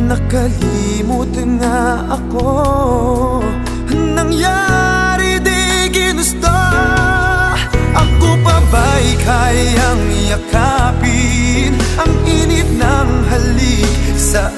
Nakalimot nga ako, nangyari di ginusto. Ako pa ba'y kayang yakapin ang init ng halik sa